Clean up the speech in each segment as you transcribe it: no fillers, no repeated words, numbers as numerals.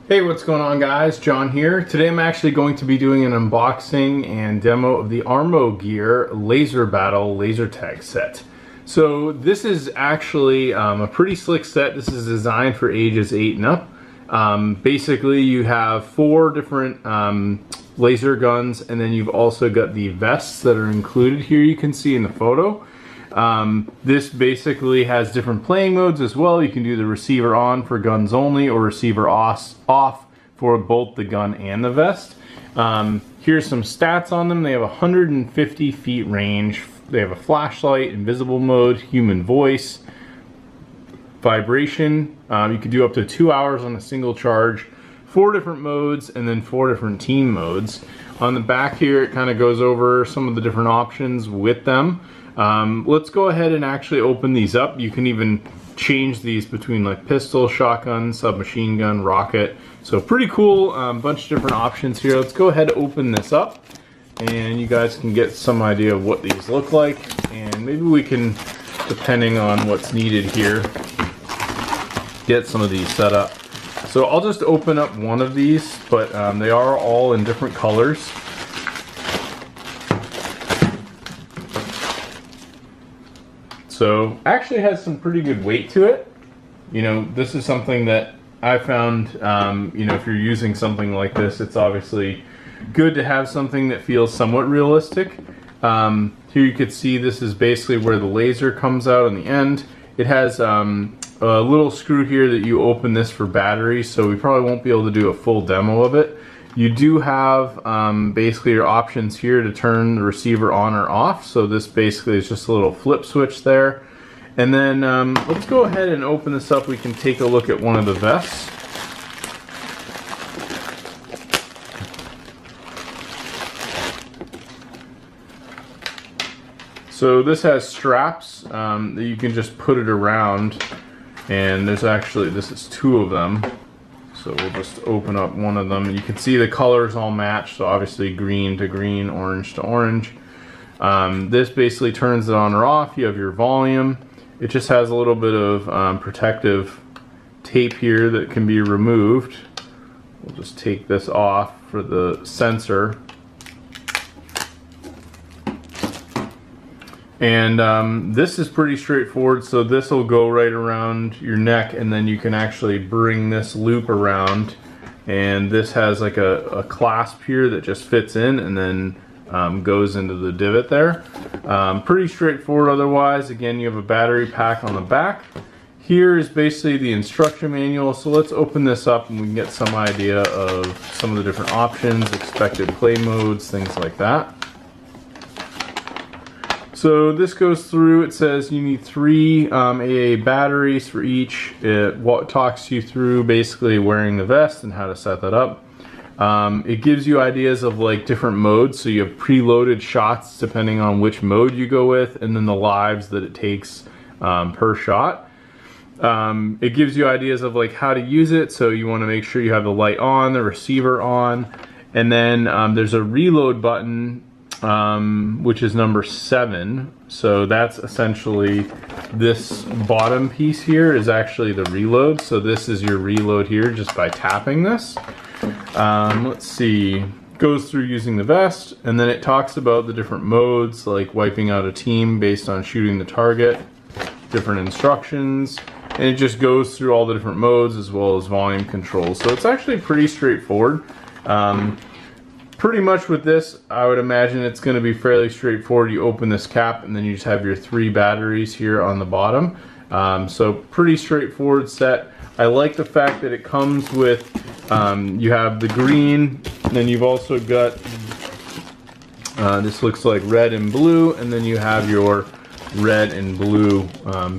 Hey, what's going on guys? John here. Today I'm actually going to be doing an unboxing and demo of the ArmoGear Laser Battle Laser Tag set. So this is actually a pretty slick set. This is designed for ages 8 and up. Basically you have 4 different laser guns, and then you've also got the vests that are included here, you can see in the photo. This basically has different playing modes as well. You can do the receiver on for guns only, or receiver off for both the gun and the vest. Here's some stats on them. They have 150 feet range. They have a flashlight, invisible mode, human voice, vibration. You can do up to 2 hours on a single charge, 4 different modes, and then 4 different team modes. On the back here, it kind of goes over some of the different options with them. Let's go ahead and actually open these up. You can even change these between like pistol, shotgun, submachine gun, rocket. So pretty cool, bunch of different options here. Let's go ahead and open this up and you guys can get some idea of what these look like, and maybe we can, depending on what's needed here, get some of these set up. So I'll just open up one of these, but they are all in different colors. So actually has some pretty good weight to it. You know, this is something that I found, you know, if you're using something like this, it's obviously good to have something that feels somewhat realistic. Here you could see this is basically where the laser comes out on the end. It has a little screw here that you open this for batteries, so we probably won't be able to do a full demo of it. You do have basically your options here to turn the receiver on or off. So this basically is just a little flip switch there. And then let's go ahead and open this up. We can take a look at one of the vests. So this has straps that you can just put it around, and there's actually, this is 2 of them. So we'll just open up one of them. You can see the colors all match, so obviously green to green, orange to orange. This basically turns it on or off. You have your volume. It just has a little bit of protective tape here that can be removed. We'll just take this off for the sensor. And this is pretty straightforward, so this will go right around your neck, and then you can actually bring this loop around, and this has like a clasp here that just fits in and then goes into the divot there. Pretty straightforward otherwise. Again, you have a battery pack on the back. Here is basically the instruction manual, so let's open this up and we can get some idea of some of the different options, expected play modes, things like that. So this goes through, it says you need 3 AA batteries for each. It talks you through basically wearing the vest and how to set that up. It gives you ideas of like different modes, so you have preloaded shots depending on which mode you go with, and then the lives that it takes per shot. It gives you ideas of like how to use it, so you want to make sure you have the light on, the receiver on, and then there's a reload button, which is number 7. So that's essentially this bottom piece here is actually the reload. So this is your reload here just by tapping this. Let's see, goes through using the vest, and then it talks about the different modes, like wiping out a team based on shooting the target, different instructions, and it just goes through all the different modes as well as volume control. So it's actually pretty straightforward. Pretty much with this, I would imagine it's going to be fairly straightforward. You open this cap and then you just have your 3 batteries here on the bottom. So pretty straightforward set. I like the fact that it comes with, you have the green, and then you've also got, this looks like red and blue, and then you have your red and blue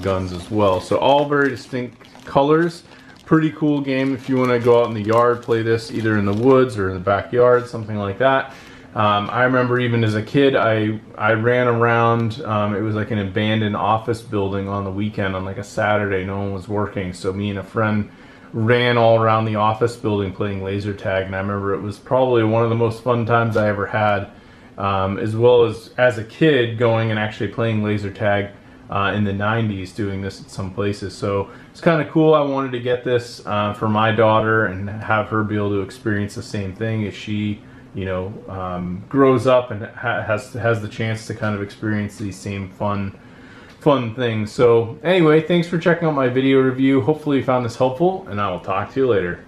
guns as well. So all very distinct colors. Pretty cool game if you want to go out in the yard, play this either in the woods or in the backyard, something like that. I remember even as a kid, I ran around, it was like an abandoned office building on the weekend on like a Saturday, no one was working, so me and a friend ran all around the office building playing laser tag, and I remember it was probably one of the most fun times I ever had, as well as a kid going and actually playing laser tag in the 90s doing this at some places. So it's kind of cool. I wanted to get this for my daughter and have her be able to experience the same thing as she, you know, grows up and has the chance to kind of experience these same fun things. So anyway, thanks for checking out my video review. Hopefully you found this helpful, and I will talk to you later.